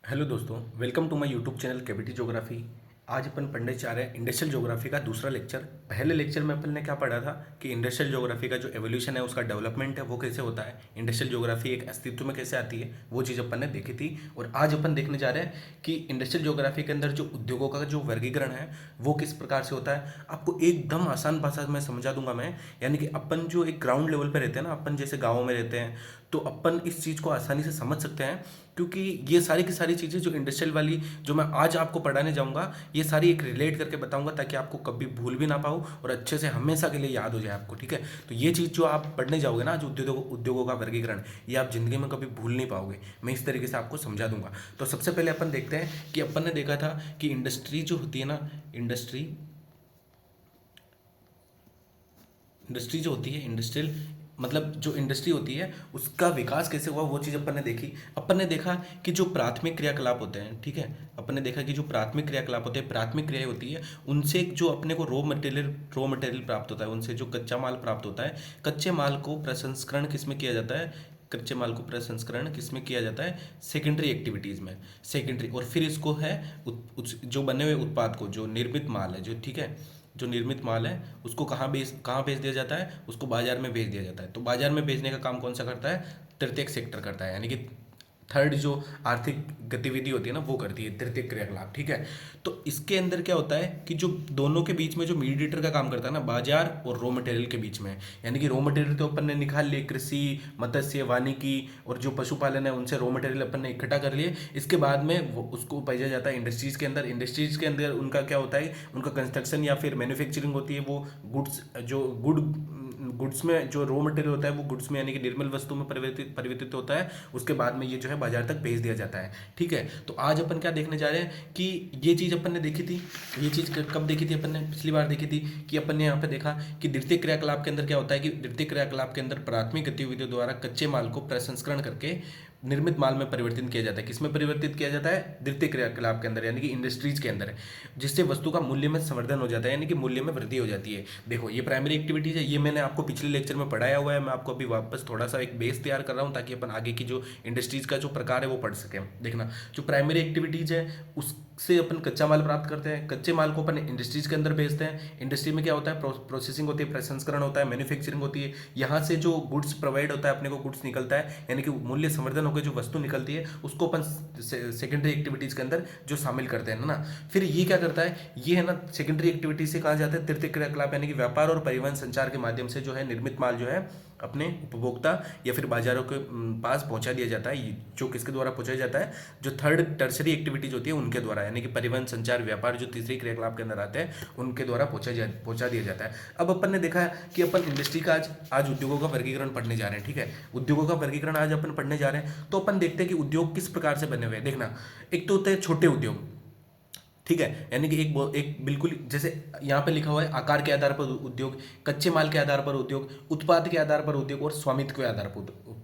Hello दोस्तों, welcome to my YouTube channel KBT geography. आज अपन पढ़ने जा रहे हैं इंडस्ट्रियल ज्योग्राफी का दूसरा लेक्चर। पहले लेक्चर में अपन ने क्या पढ़ा था कि इंडस्ट्रियल ज्योग्राफी का जो एवोल्यूशन है, उसका डेवलपमेंट है, वो कैसे होता है, इंडस्ट्रियल ज्योग्राफी एक अस्तित्व में कैसे आती है, वो चीज़ अपन ने देखी थी। और आज अपन देखने जा रहे हैं कि इंडस्ट्रियल ज्योग्राफी के अंदर जो उद्योगों का जो वर्गीकरण है वो किस प्रकार से होता है। आपको एकदम आसान भाषा में समझा दूंगा मैं। यानी कि अपन जो एक ग्राउंड लेवल पे रहते हैं ना, अपन जैसे गाँव में रहते हैं, तो अपन इस चीज़ को आसानी से समझ सकते हैं, क्योंकि ये सारी की सारी चीज़ें जो इंडस्ट्रियल वाली जो मैं आज आपको पढ़ाने जाऊंगा, ये सारी एक रिलेट करके बताऊंगा ताकि आपको कभी भूल भी ना पाओ और अच्छे से हमेशा के लिए याद हो जाए आपको। ठीक है, तो ये चीज़ जो आप पढ़ने जाओगे ना, जो उद्योगों का वर्गीकरण, ये आप जिंदगी में कभी भूल नहीं पाओगे। मैं इस तरीके से आपको समझा दूंगा। तो सबसे पहले अपन देखते हैं कि अपन ने देखा था कि इंडस्ट्री जो होती है ना, इंडस्ट्री इंडस्ट्री जो होती है, इंडस्ट्रियल मतलब जो इंडस्ट्री होती है, उसका विकास कैसे हुआ, वो चीज़ अपन ने देखी। अपन ने देखा कि जो प्राथमिक क्रियाकलाप होते हैं, ठीक है, अपन ने देखा कि जो प्राथमिक क्रियाकलाप होते हैं, प्राथमिक क्रिया होती है, उनसे जो अपने को रॉ मटेरियल प्राप्त होता है, उनसे जो कच्चा माल प्राप्त होता है, कच्चे माल को प्रसंस्करण किस में किया जाता है, कच्चे माल को प्रसंस्करण किस में किया जाता है, सेकेंडरी एक्टिविटीज़ में, सेकेंडरी। और फिर इसको है जो बने हुए उत्पाद को, जो निर्मित माल है, जो ठीक है, जो निर्मित माल है, उसको कहाँ भेज दिया जाता है, उसको बाजार में भेज दिया जाता है। तो बाजार में भेजने का काम कौन सा करता है, तृतीयक सेक्टर करता है, यानी कि थर्ड जो आर्थिक गतिविधि होती है ना, वो करती है तृतीयक क्रियाकलाप। ठीक है, तो इसके अंदर क्या होता है कि जो दोनों के बीच में जो मीडिएटर का काम करता है ना, बाजार और रॉ मटेरियल के बीच में, यानी कि रॉ मटेरियल तो अपन ने निकाल लिए, कृषि, मत्स्य, वानिकी और जो पशुपालन है, उनसे रॉ मटेरियल अपन ने इकट्ठा कर लिए। इसके बाद में वो उसको भेजा जाता है इंडस्ट्रीज के अंदर। इंडस्ट्रीज के अंदर उनका क्या होता है, उनका कंस्ट्रक्शन या फिर मैन्युफैक्चरिंग होती है। वो गुड्स में जो रॉ मटेरियल होता है, वो गुड्स में यानी कि निर्मल वस्तु में परिवर्तित होता है। उसके बाद में ये जो है बाजार तक भेज दिया जाता है। ठीक है, तो आज अपन क्या देखने जा रहे हैं कि ये चीज़ अपन ने देखी थी। ये चीज़ कब देखी थी अपन ने, पिछली बार देखी थी कि अपन ने यहाँ पे देखा कि द्वितीय क्रियाकलाप के अंदर क्या होता है कि द्वितीय क्रियाकलाप के अंदर प्राथमिक गतिविधियों द्वारा कच्चे माल को प्रसंस्करण करके निर्मित माल में परिवर्तित किया जाता है। किसमें परिवर्तित किया जाता है, द्वितीय क्रियाकलाप के अंदर, यानी कि इंडस्ट्रीज के अंदर, जिससे वस्तु का मूल्य में संवर्धन हो जाता है, यानी कि मूल्य में वृद्धि हो जाती है। देखो, ये प्राइमरी एक्टिविटीज है, ये मैंने आपको पिछले लेक्चर में पढ़ाया हुआ है। मैं आपको अभी वापस थोड़ा सा एक बेस तैयार कर रहा हूँ ताकि अपन आगे की जो इंडस्ट्रीज का जो प्रकार है वो पढ़ सकें। देखना, जो प्राइमरी एक्टिविटीज है उससे अपन कच्चा माल प्राप्त करते हैं, कच्चे माल को अपन इंडस्ट्रीज के अंदर भेजते हैं। इंडस्ट्री में क्या होता है, प्रोसेसिंग होती है, प्रसंस्करण होता है, मैन्युफैक्चरिंग होती है। यहाँ से जो गुड्स प्रोवाइड होता है, अपने को गुड्स निकलता है, यानी कि मूल्य संवर्धन होकर जो वस्तु निकलती है, उसको अपन सेकेंडरी एक्टिविटीज के अंदर जो शामिल करते हैं ना। फिर ये क्या करता है, ये है ना, सेकेंडरी एक्टिविटीज से कहा जाता है तृतीय क्रियाकलाप, यानी कि व्यापार और परिवहन संचार के माध्यम से जो है निर्मित माल जो है अपने उपभोक्ता या फिर बाजारों के पास पहुंचा दिया जाता है। जो किसके द्वारा पहुंचाया जाता है, जो थर्ड टर्सरी एक्टिविटीज होती है उनके द्वारा, यानी कि परिवहन, संचार, व्यापार, जो तीसरी क्रियाकलाप के अंदर आते हैं, उनके द्वारा पहुंचा दिया जाता है। अब अपन ने देखा है कि अपन इंडस्ट्री का आज उद्योगों का वर्गीकरण पढ़ने जा रहे हैं। ठीक है, उद्योगों का वर्गीकरण आज अपन पढ़ने जा रहे हैं। तो अपन देखते हैं कि उद्योग किस प्रकार से बने हुए हैं। देखना, एक तो होते हैं छोटे उद्योग, ठीक है, यानी कि एक बिल्कुल जैसे यहाँ पे लिखा हुआ है, आकार के आधार पर उद्योग, कच्चे माल के आधार पर उद्योग, उत्पाद के आधार पर उद्योग और स्वामित्व के आधार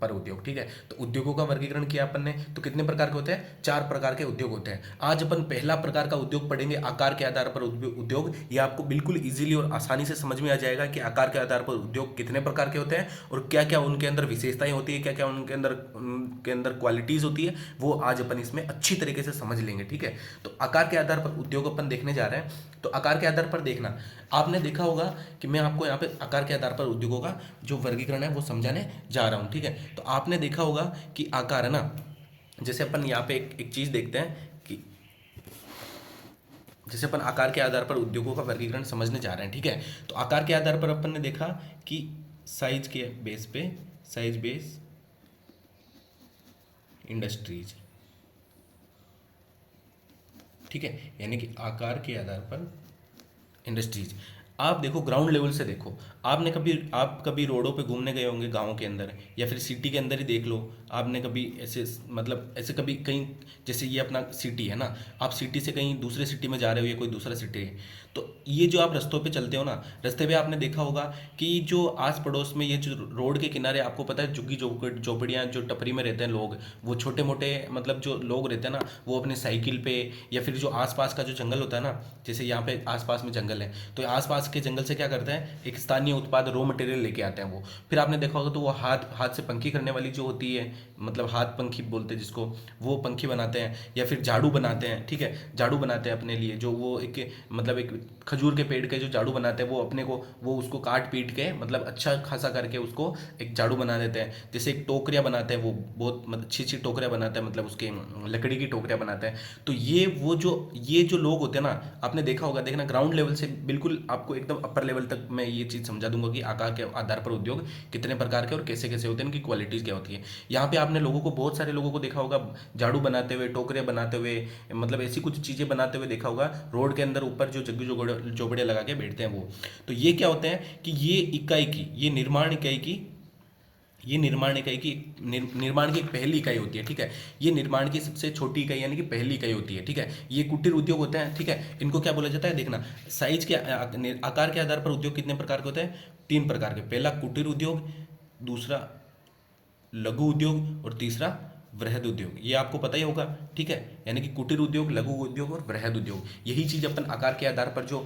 पर उद्योग। ठीक है, तो उद्योगों का वर्गीकरण किया अपन ने, तो कितने प्रकार के होते हैं, 4 प्रकार के उद्योग होते हैं। आज अपन पहला प्रकार का उद्योग पढ़ेंगे, आकार के आधार पर उद्योग। ये आपको बिल्कुल इजीली और आसानी से समझ में आ जाएगा कि आकार के आधार पर उद्योग कितने प्रकार के होते हैं और क्या क्या उनके अंदर विशेषताएं होती है, क्या क्या उनके अंदर क्वालिटीज होती है, वो आज अपन इसमें अच्छी तरीके से समझ लेंगे। ठीक है, तो आकार के आधार पर उद्योग अपन देखने जा रहे हैं। तो आकार के आधार पर देखना, आपने देखा होगा कि मैं आपको यहाँ पे आकार के आधार पर उद्योगों का जो वर्गीकरण है वो समझाने जा रहा हूँ। ठीक है, तो आपने देखा होगा कि आकार है ना, जैसे अपन यहाँ पे एक चीज देखते हैं कि जैसे अपन आकार के आधार पर उद्योगों का वर्गीकरण समझने जा रहे हैं। ठीक है, तो आकार के आधार पर अपन ने देखा कि साइज के बेस पे, साइज बेस इंडस्ट्रीज, ठीक है, यानी कि आकार के आधार पर इंडस्ट्रीज। आप देखो, ग्राउंड लेवल से देखो, आप कभी रोडों पे घूमने गए होंगे गांव के अंदर, या फिर सिटी के अंदर ही देख लो। आपने कभी ऐसे मतलब ऐसे कभी कहीं, जैसे ये अपना सिटी है ना, आप सिटी से कहीं दूसरे सिटी में जा रहे हो या कोई दूसरा सिटी है, तो ये जो आप रस्तों पे चलते हो ना, रास्ते पे आपने देखा होगा कि जो आस पड़ोस में ये जो रोड के किनारे, आपको पता है झुग्गी झोपड़ियाँ, जो टपरी में रहते हैं लोग, वो छोटे मोटे मतलब जो लोग रहते हैं ना, वो अपने साइकिल पे, या फिर जो आसपास का जो जंगल होता है ना, जैसे यहाँ पे आसपास में जंगल है, तो आसपास के जंगल से क्या करते हैं, एक स्थानीय उत्पाद रॉ मटेरियल लेके आते हैं वो। फिर आपने देखा होगा तो वो हाथ हाथ से पंखी करने वाली जो होती है, मतलब हाथ पंखी बोलते हैं जिसको, वो पंखी बनाते हैं, या फिर झाड़ू बनाते हैं, ठीक है, झाड़ू बनाते हैं अपने लिए, जो वो एक मतलब एक खजूर के पेड़ के जो झाड़ू बनाते हैं वो अपने को वो उसको काट पीट के मतलब अच्छा खासा करके उसको एक झाड़ू बना देते हैं। जैसे एक टोकरियाँ बनाते हैं, वो बहुत मतलब अच्छी अच्छी टोकरियाँ बनाते हैं, मतलब उसके लकड़ी की टोकरियाँ बनाते हैं। तो ये जो लोग होते हैं ना, आपने देखा होगा, देखना ग्राउंड लेवल से बिल्कुल आपको एकदम अपर लेवल तक मैं ये चीज़ समझा दूंगा कि आकार के आधार पर उद्योग कितने प्रकार के और कैसे कैसे होते हैं, उनकी क्वालिटीज़ क्या होती है। यहाँ पे आपने लोगों को, बहुत सारे लोगों को देखा होगा झाड़ू बनाते हुए, टोकरियाँ बनाते हुए, मतलब ऐसी कुछ चीज़ें बनाते हुए देखा होगा रोड के अंदर, ऊपर जो जग्गी झोपड़ियाँ लगा के बैठते हैं वो। तो ये क्या होते हैं कि ये निर्माण इकाई की निर्माण की एक पहली इकाई होती है, ठीक है। ये निर्माण की सबसे छोटी इकाई यानी कि पहली इकाई होती है, ठीक है। ये कुटीर उद्योग होते हैं, ठीक है। इनको क्या बोला जाता है, देखना साइज के आकार के आधार पर उद्योग कितने प्रकार के होते हैं, 3 प्रकार के। पहला कुटीर उद्योग, दूसरा लघु उद्योग और तीसरा वृहद उद्योग। ये आपको पता ही होगा, ठीक है। यानी कि कुटीर उद्योग, लघु उद्योग और वृहद उद्योग, यही चीज अपन आकार के आधार पर जो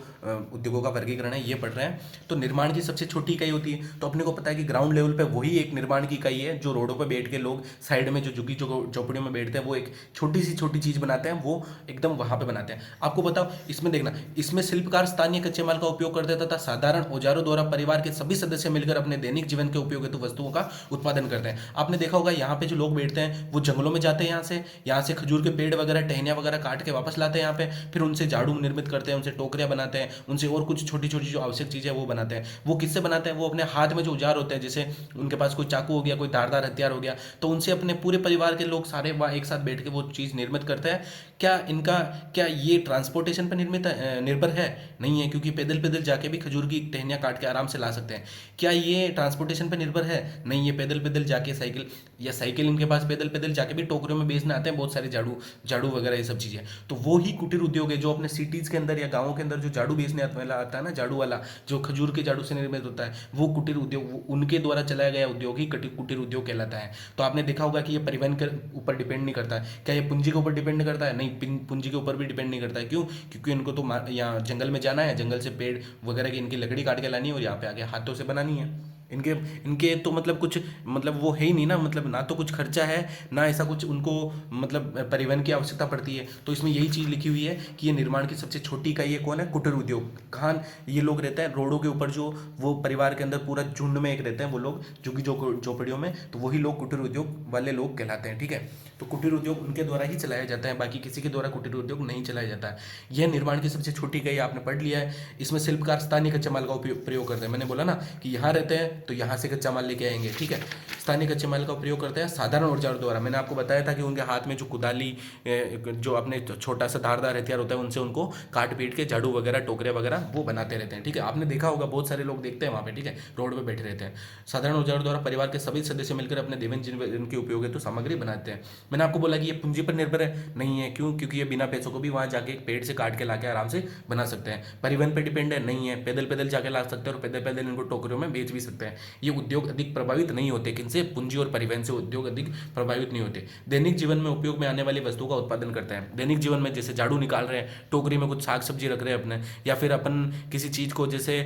उद्योगों का वर्गीकरण है ये पढ़ रहे हैं। तो निर्माण की सबसे छोटी इकाई होती है, तो अपने को पता है कि ग्राउंड लेवल पे वही एक निर्माण की इकाई है जो रोडों पे बैठ के लोग साइड में जो झुग्गी झोपड़ियों में बैठते हैं, वो एक छोटी चीज बनाते हैं, वो एकदम वहां पे बनाते हैं। आपको बताओ, इसमें देखना, इसमें शिल्पकार स्थानीय कच्चे माल का उपयोग करते तथा साधारण औजारों द्वारा परिवार के सभी सदस्य मिलकर अपने दैनिक जीवन के उपयोग हेतु वस्तुओं का उत्पादन करते हैं। आपने देखा होगा यहाँ पे जो लोग बैठते हैं वो जंगलों में जाते हैं, यहाँ से खजूर के पेड़ वगैरह, टहनियाँ वगैरह काट के वापस लाते हैं यहाँ पे, फिर उनसे झाड़ू निर्मित करते हैं, उनसे टोकरियाँ बनाते हैं, उनसे और कुछ छोटी छोटी जो आवश्यक चीज़ें वो बनाते हैं। वो किससे बनाते हैं, वो अपने हाथ में जो औजार होते हैं, जैसे उनके पास कोई चाकू हो गया, कोई धारदार हथियार हो गया, तो उनसे अपने पूरे परिवार के लोग सारे एक साथ बैठ के वो चीज़ निर्मित करते हैं। क्या ये ट्रांसपोर्टेशन पर निर्भर है? नहीं है, क्योंकि पैदल पैदल जाके भी खजूर की टहनियाँ काट के आराम से ला सकते हैं। क्या ये ट्रांसपोर्टेशन पर निर्भर है? नहीं, ये पैदल पैदल जाके साइकिल इनके पास पैदल पैदल जाके भी टोकरियों में बेचने आते हैं बहुत सारे झाड़ू वगैरह ये सब चीज़ें। तो वो ही कुटीर उद्योग है जो अपने सिटीज़ के अंदर या गाँवों के अंदर जो झाड़ू बेचने वाला आता है ना, झाड़ू वाला जो खजूर के झाड़ू से निर्मित होता है, वो कुटीर उद्योग, उनके द्वारा चलाया गया उद्योग ही कुटीर उद्योग कहलाता है। तो आपने देखा होगा कि ये परिवहन के ऊपर डिपेंड नहीं करता है। क्या ये पूंजी के ऊपर डिपेंड करता है? नहीं, पूंजी के ऊपर भी डिपेंड नहीं करता है। क्यों? क्योंकि इनको तो यहाँ जंगल में जाना है, जंगल से पेड़ वगैरह की इनकी लकड़ी काट के लानी है और यहाँ पे आके हाथों से बनानी है। इनके इनके तो मतलब कुछ मतलब वो है ही नहीं ना, मतलब ना तो कुछ खर्चा है, ना ऐसा कुछ उनको मतलब परिवहन की आवश्यकता पड़ती है। तो इसमें यही चीज़ लिखी हुई है कि ये निर्माण की सबसे छोटी इकाई ये कौन है, कुटीर उद्योग। कहाँ ये लोग रहते हैं? रोडों के ऊपर, जो वो परिवार के अंदर पूरा झुंड में एक रहते हैं वो लोग झुग्गी झोपड़ियों में, तो वही लोग कुटीर उद्योग वाले लोग कहलाते हैं, ठीक है। तो कुटीर उद्योग उनके द्वारा ही चलाया जाता है, बाकी किसी के द्वारा कुटीर उद्योग नहीं चलाया जाता है। यह निर्माण की सबसे छोटी इकाई आपने पढ़ लिया है। इसमें शिल्पकार स्थानीय कच्चे माल का प्रयोग करते हैं। मैंने बोला ना कि यहाँ रहते हैं तो यहाँ से कच्चा माल लेके आएंगे, ठीक है। स्थानीय कच्चे माल का प्रयोग करते हैं साधारण औजारों द्वारा। मैंने आपको बताया था कि उनके हाथ में जो कुदाली, जो अपने छोटा सा धारदार हथियार होता है, उनसे उनको काट पीट के झाड़ू वगैरह, टोकरे वगैरह वो बनाते रहते हैं, ठीक है। आपने देखा होगा बहुत सारे लोग देखते हैं वहाँ पे, ठीक है, रोड पे बैठे रहते हैं। साधारण औजारों द्वारा परिवार के सभी सदस्य मिलकर अपने दैनिक जीवन के उपयोग हेतु सामग्री बनाते हैं। मैंने आपको बोला कि ये पूंजी पर निर्भर है, नहीं है। क्यों? क्योंकि ये बिना पैसों को भी वहाँ जाके एक पेड़ से काट के लाके आराम से बना सकते हैं। परिवहन पर डिपेंड है, नहीं है। पैदल पैदल जाके ला सकते हैं और पैदल पैदल इनको टोकरियों में बेच भी सकते हैं। ये उद्योग अधिक प्रभावित नहीं होते, किनसे? पूंजी और परिवहन से उद्योग अधिक प्रभावित नहीं होते। दैनिक जीवन में उपयोग में आने वाली वस्तुओं का उत्पादन करते हैं। दैनिक जीवन में जैसे झाड़ू निकाल रहे हैं, टोकरी में कुछ साग सब्जी रख रहे हैं अपने, या फिर अपन किसी चीज को, जैसे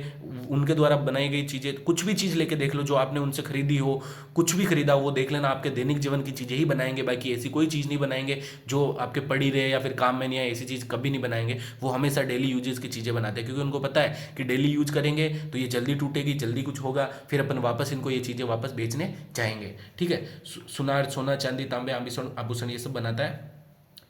उनके द्वारा बनाई गई चीजें, कुछ भी चीज लेके देख लो जो आपने उनसे खरीदी हो, कुछ भी खरीदा हो वो देख लेना, आपके दैनिक जीवन की चीजें ही बनाएंगे, बाकी ऐसी कोई चीज नहीं बनाएंगे जो आपके पड़ी रहे या फिर काम में नहीं आए, ऐसी चीज कभी नहीं बनाएंगे। वो हमेशा डेली यूजेस की चीजें बनाते हैं, क्योंकि उनको पता है कि डेली यूज करेंगे तो ये जल्दी टूटेगी, जल्दी कुछ होगा, फिर अपन वापस इनको ये चीजें वापस बेचने चाहेंगे, ठीक है। सुनार, सोना, चांदी, तांबे, आभूषण ये सब बनाता है।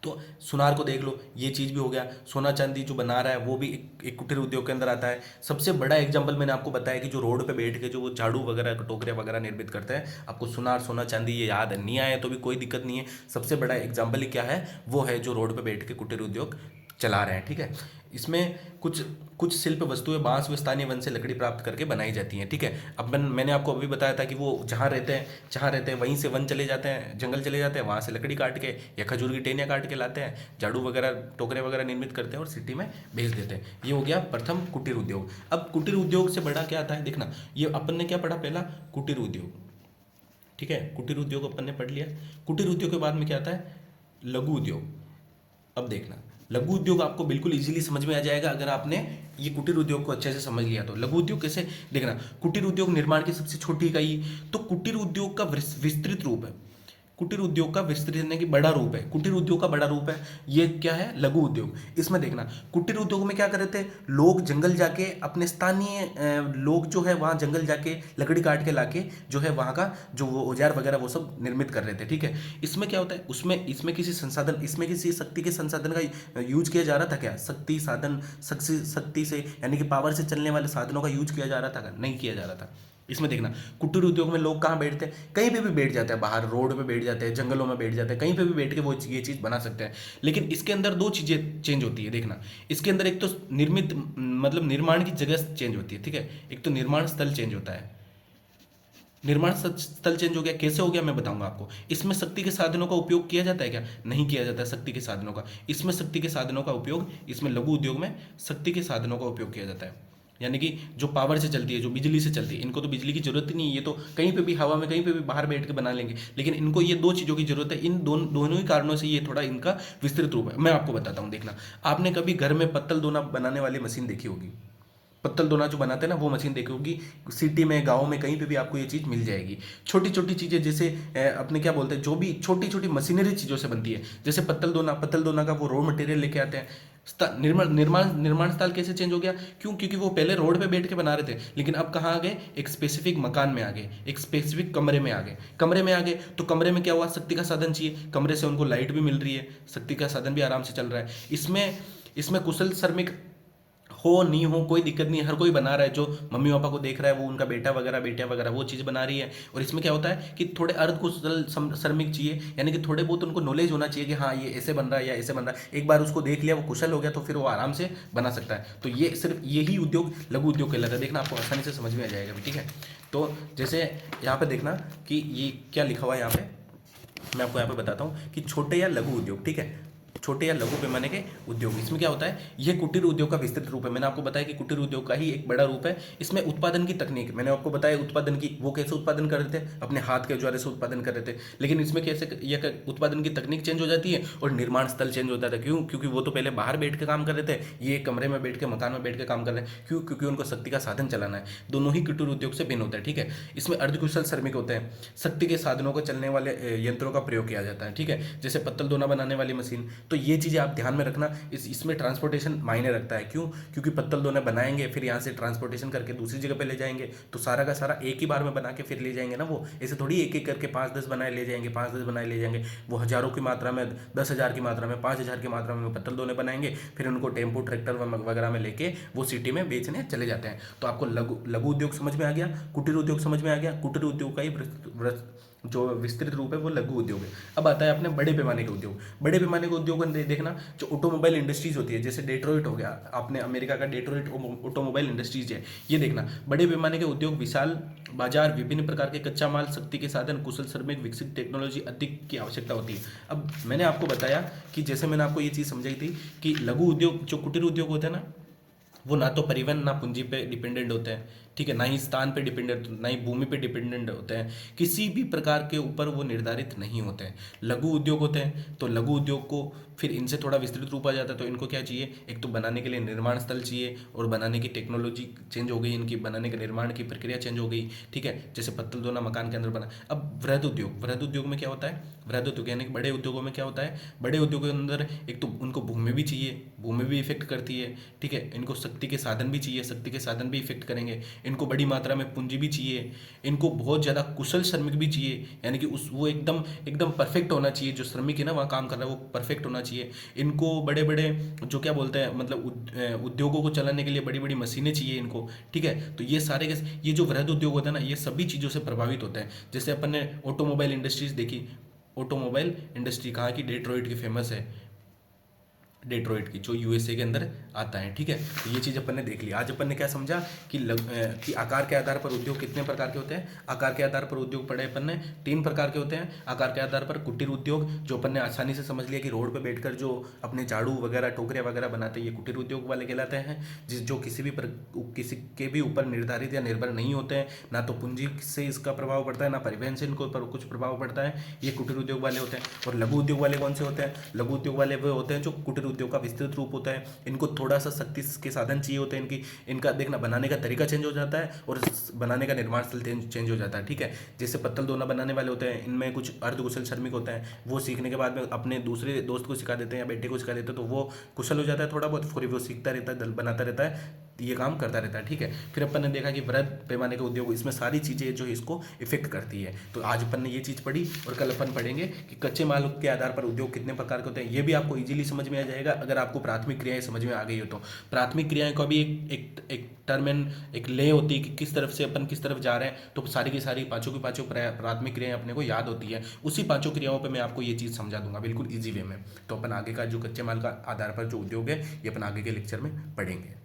तो सुनार को देख लो, ये चीज़ भी हो गया। सोना चांदी जो बना रहा है वो भी एक कुटीर उद्योग के अंदर आता है। सबसे बड़ा एग्जांपल मैंने आपको बताया कि जो रोड पे बैठ के जो वो झाड़ू वगैरह, टोकरे वगैरह निर्मित करते हैं, आपको सुनार, सोना, चांदी ये याद नहीं आया तो भी कोई दिक्कत नहीं है। सबसे बड़ा एग्जाम्पल ही क्या है, वो है जो रोड पे बैठ के कुटीर उद्योग चला रहे हैं, ठीक है। इसमें कुछ कुछ शिल्प वस्तुएं बांस व स्थानीय वन से लकड़ी प्राप्त करके बनाई जाती हैं, ठीक है। अब मैंने आपको अभी बताया था कि वो जहाँ रहते हैं वहीं से वन चले जाते हैं, जंगल चले जाते हैं, वहाँ से लकड़ी काट के या खजूर की टहनियाँ काट के लाते हैं, झाड़ू वगैरह, टोकरे वगैरह निर्मित करते हैं और सिटी में भेज देते हैं। ये हो गया प्रथम कुटीर उद्योग। अब कुटीर उद्योग से बड़ा क्या आता है, देखना, ये अपन ने क्या पढ़ा, पहला कुटीर उद्योग, ठीक है। कुटीर उद्योग अपन ने पढ़ लिया। कुटीर उद्योग के बाद में क्या आता है, लघु उद्योग। अब देखना, लघु उद्योग आपको बिल्कुल इजीली समझ में आ जाएगा अगर आपने ये कुटीर उद्योग को अच्छे से समझ लिया तो। लघु उद्योग कैसे, देखना, कुटीर उद्योग निर्माण की सबसे छोटी इकाई। तो कुटीर उद्योग का विस्तृत रूप है। कुटीर उद्योग का विस्तृत यानी कि बड़ा रूप है। कुटीर उद्योग का बड़ा रूप है ये क्या है, लघु उद्योग। इसमें देखना कुटीर उद्योग में क्या कर रहे थे लोग, जंगल जाके अपने स्थानीय लोग जो है वहाँ जंगल जाके लकड़ी काट के लाके जो है वहाँ का जो वो औजार वगैरह वो सब निर्मित कर रहे थे। ठीक है, इसमें क्या होता है, उसमें इसमें किसी संसाधन, इसमें किसी शक्ति के संसाधन का यूज किया जा रहा था क्या, शक्ति साधन, शक्ति से यानी कि पावर से चलने वाले साधनों का यूज किया जा रहा था, नहीं किया जा रहा था। इसमें देखना कुटीर उद्योग में लोग कहाँ बैठते हैं, कहीं पे भी बैठ जाते हैं, बाहर रोड पे बैठ जाते हैं, जंगलों में बैठ जाते हैं, कहीं पे भी बैठ के वो ये चीज़ बना सकते हैं। लेकिन इसके अंदर दो चीज़ें चेंज होती है। देखना इसके अंदर एक तो निर्मित मतलब निर्माण की जगह चेंज होती है। ठीक है, एक तो निर्माण स्थल चेंज होता है। निर्माण स्थल चेंज हो गया, कैसे हो गया मैं बताऊंगा आपको। इसमें शक्ति के साधनों का उपयोग किया जाता है क्या, नहीं किया जाता है शक्ति के साधनों का। इसमें शक्ति के साधनों का उपयोग, इसमें लघु उद्योग में शक्ति के साधनों का उपयोग किया जाता है। यानी कि जो पावर से चलती है, जो बिजली से चलती है, इनको तो बिजली की जरूरत ही नहीं है, ये तो कहीं पे भी हवा में कहीं पे भी बाहर बैठ के बना लेंगे। लेकिन इनको ये दो चीज़ों की जरूरत है। इन दोनों ही कारणों से ये थोड़ा इनका विस्तृत रूप है। मैं आपको बताता हूँ, देखना आपने कभी घर में पत्तल दोना बनाने वाली मशीन देखी होगी, पत्तल दोना जो बनाते हैं ना वो मशीन देखी होगी। सिटी में, गांव में, कहीं पे भी आपको ये चीज़ मिल जाएगी। छोटी छोटी चीज़ें जैसे अपने क्या बोलते हैं, जो भी छोटी छोटी मशीनरी चीज़ों से बनती है, जैसे पत्तल दोना का वो रॉ मटेरियल लेके आते हैं। निर्माण स्थल कैसे चेंज हो गया, क्यों, क्योंकि वो पहले रोड पे बैठ के बना रहे थे, लेकिन अब कहाँ आ गए, एक स्पेसिफिक मकान में आ गए, एक स्पेसिफिक कमरे में आ गए। कमरे में आ गए तो कमरे में क्या हुआ, शक्ति का साधन चाहिए, कमरे से उनको लाइट भी मिल रही है, शक्ति का साधन भी आराम से चल रहा है। इसमें कुशल श्रमिक हो नहीं हो कोई दिक्कत नहीं है, हर कोई बना रहा है। जो मम्मी पापा को देख रहा है वो उनका बेटा वगैरह, बेटियां वगैरह वो चीज़ बना रही है। और इसमें क्या होता है कि थोड़े अर्ध कुशल श्रमिक चाहिए, यानी कि थोड़े बहुत उनको नॉलेज होना चाहिए कि हाँ ये ऐसे बन रहा है या ऐसे बन रहा है। एक बार उसको देख लिया, वो कुशल हो गया तो फिर वो आराम से बना सकता है। तो ये सिर्फ यही उद्योग लघु उद्योग कहलाता है। देखना आपको आसानी से समझ में आ जाएगा। ठीक है, तो जैसे यहाँ पे देखना कि ये क्या लिखा हुआ है, यहाँ पे मैं आपको यहाँ पे बताता हूँ कि छोटे या लघु उद्योग। ठीक है, छोटे या लघु पैमाने के उद्योग, इसमें क्या होता है, यह कुटीर उद्योग का विस्तृत रूप है। मैंने आपको बताया कि कुटीर उद्योग का ही एक बड़ा रूप है। इसमें उत्पादन की तकनीक मैंने आपको बताया, उत्पादन की वो कैसे उत्पादन कर रहे थे, अपने हाथ के औजारे से उत्पादन कर रहे थे। लेकिन इसमें कैसे यह उत्पादन की तकनीक चेंज हो जाती है और निर्माण स्थल चेंज होता था। क्यों, क्योंकि वो तो पहले बाहर बैठ के काम कर रहे थे, ये कमरे में बैठ के, मकान में बैठ के काम कर रहे हैं। क्यों, क्योंकि उनको शक्ति का साधन चलाना है। दोनों ही कुटीर उद्योग से भिन्न होता है। ठीक है, इसमें अर्धकुशल श्रमिक होते हैं, शक्ति के साधनों को चलने वाले यंत्रों का प्रयोग किया जाता है। ठीक है, जैसे पत्तल दोना बनाने वाली मशीन। तो ये चीज़ें आप ध्यान में रखना। इसमें ट्रांसपोर्टेशन मायने रखता है। क्यों, क्योंकि पत्तल दोने बनाएंगे, फिर यहाँ से ट्रांसपोर्टेशन करके दूसरी जगह पे ले जाएंगे, तो सारा का सारा एक ही बार में बना के फिर ले जाएंगे ना। वो ऐसे थोड़ी एक एक करके 5-10 बनाए ले जाएंगे, 5-10 बनाए ले जाएंगे। वो हज़ारों की मात्रा में, 10,000 की मात्रा में, 5,000 की मात्रा में पत्तल दोने बनाएंगे, फिर उनको टेम्पो, ट्रैक्टर वगैरह में लेके वो सिटी में बेचने चले जाते हैं। तो आपको लघु उद्योग समझ में आ गया, कुटीर उद्योग समझ में आ गया। कुटीर उद्योग का ही जो विस्तृत रूप है वो लघु उद्योग है। अब आता है अपने बड़े पैमाने के उद्योग। बड़े पैमाने के उद्योग में देखना, जो ऑटोमोबाइल इंडस्ट्रीज होती है, जैसे डेट्रॉइट हो गया, आपने अमेरिका का डेट्रॉइट ऑटोमोबाइल इंडस्ट्रीज है। ये देखना बड़े पैमाने के उद्योग, विशाल बाजार, विभिन्न प्रकार के कच्चा माल, शक्ति के साधन, कुशल श्रमिक, विकसित टेक्नोलॉजी अधिक की आवश्यकता होती है। अब मैंने आपको बताया कि जैसे मैंने आपको ये चीज़ समझाई थी कि लघु उद्योग, जो कुटीर उद्योग होते हैं ना, वो ना तो परिवहन ना पूंजी पे डिपेंडेंट होते हैं। ठीक है, ना ही स्थान पे डिपेंडेंट, ना ही भूमि पे डिपेंडेंट होते हैं, किसी भी प्रकार के ऊपर वो निर्धारित नहीं होते हैं। लघु उद्योग होते हैं, तो लघु उद्योग को फिर इनसे थोड़ा विस्तृत रूप आ जाता है। तो इनको क्या चाहिए, एक तो बनाने के लिए निर्माण स्थल चाहिए, और बनाने की टेक्नोलॉजी चेंज हो गई, इनकी बनाने के निर्माण की प्रक्रिया चेंज हो गई। ठीक है, जैसे पत्तल दोना मकान के अंदर बना। अब वृहद उद्योग में क्या होता है, वृहद उद्योग यानी कि बड़े उद्योगों में क्या होता है, बड़े उद्योगों के अंदर एक तो उनको भूमि भी चाहिए, भूमि भी इफेक्ट करती है। ठीक है, इनको शक्ति के साधन भी चाहिए, शक्ति के साधन भी इफेक्ट करेंगे। इनको बड़ी मात्रा में पूंजी भी चाहिए, इनको बहुत ज़्यादा कुशल श्रमिक भी चाहिए, यानी कि वो एकदम एकदम परफेक्ट होना चाहिए। जो श्रमिक है ना वहाँ काम कर रहा है वो परफेक्ट होना चाहिए। इनको बड़े बड़े जो क्या बोलते हैं, मतलब उद्योगों को चलाने के लिए बड़ी बड़ी मशीनें चाहिए इनको। ठीक है, तो ये सारे के ये जो वृहद उद्योग होता है ना, ये सभी चीज़ों से प्रभावित होते हैं। जैसे अपन ने ऑटोमोबाइल इंडस्ट्रीज देखी, ऑटोमोबाइल इंडस्ट्री कहाँ की, डेट्रॉइट की फेमस है, डेट्रॉइट की, जो यूएसए के अंदर आता है। ठीक है, तो ये चीज़ अपन ने देख ली। आज अपन ने क्या समझा कि आकार के आधार पर उद्योग कितने प्रकार के होते हैं। आकार के आधार पर उद्योग पढ़े अपन ने 3 प्रकार के होते हैं। आकार के आधार पर कुटीर उद्योग, जो अपन ने आसानी से समझ लिया कि रोड पे बैठकर जो अपने झाड़ू वगैरह, टोकरे वगैरह बनाते हैं, ये कुटीर उद्योग वाले कहलाते हैं। जो किसी के भी ऊपर निर्धारित या निर्भर नहीं होते हैं, ना तो पूंजी से इसका प्रभाव पड़ता है, ना परिवहन से इनको पर कुछ प्रभाव पड़ता है, ये कुटीर उद्योग वाले होते हैं। और लघु उद्योग वाले कौन से होते हैं, लघु उद्योग वाले वो होते हैं जो कुटीर उद्योग का विस्तृत रूप होता है। इनको थोड़ा सा शक्ति के साधन चाहिए होते हैं, इनका देखना बनाने का तरीका चेंज हो जाता है और बनाने का निर्माण स्थल चेंज हो जाता है। ठीक है, जैसे पत्तल दोना बनाने वाले होते हैं, इनमें कुछ अर्धकुशल श्रमिक होते हैं, वो सीखने के बाद में अपने दूसरे दोस्त को सिखा देते हैं या बेटे को सिखा देते हैं, तो वो कुशल हो जाता है थोड़ा बहुत, फिर वो सीखता रहता है, बनाता रहता है, ये काम करता रहता है। ठीक है, फिर अपन ने देखा कि वृहद पैमाने का उद्योग, इसमें सारी चीज़ें जो है इसको इफेक्ट करती है। तो आज अपन ने ये चीज़ पढ़ी और कल अपन पढ़ेंगे कि कच्चे माल के आधार पर उद्योग कितने प्रकार के होते हैं। ये भी आपको इजीली समझ में आ जाएगा अगर आपको प्राथमिक क्रियाएं समझ में आ गई हो तो। प्राथमिक क्रियाएं का भी एक टर्म एंड एक ले होती है कि किस तरफ से अपन किस तरफ जा रहे हैं, तो सारी की सारी पांचों की पांचों प्राथमिक क्रियाएं अपने को याद होती है। उसी पांचों क्रियाओं पर मैं आपको ये चीज़ समझा दूंगा बिल्कुल ईजी वे में। तो अपन आगे का जो कच्चे माल का आधार पर जो उद्योग है ये अपन आगे के लेक्चर में पढ़ेंगे।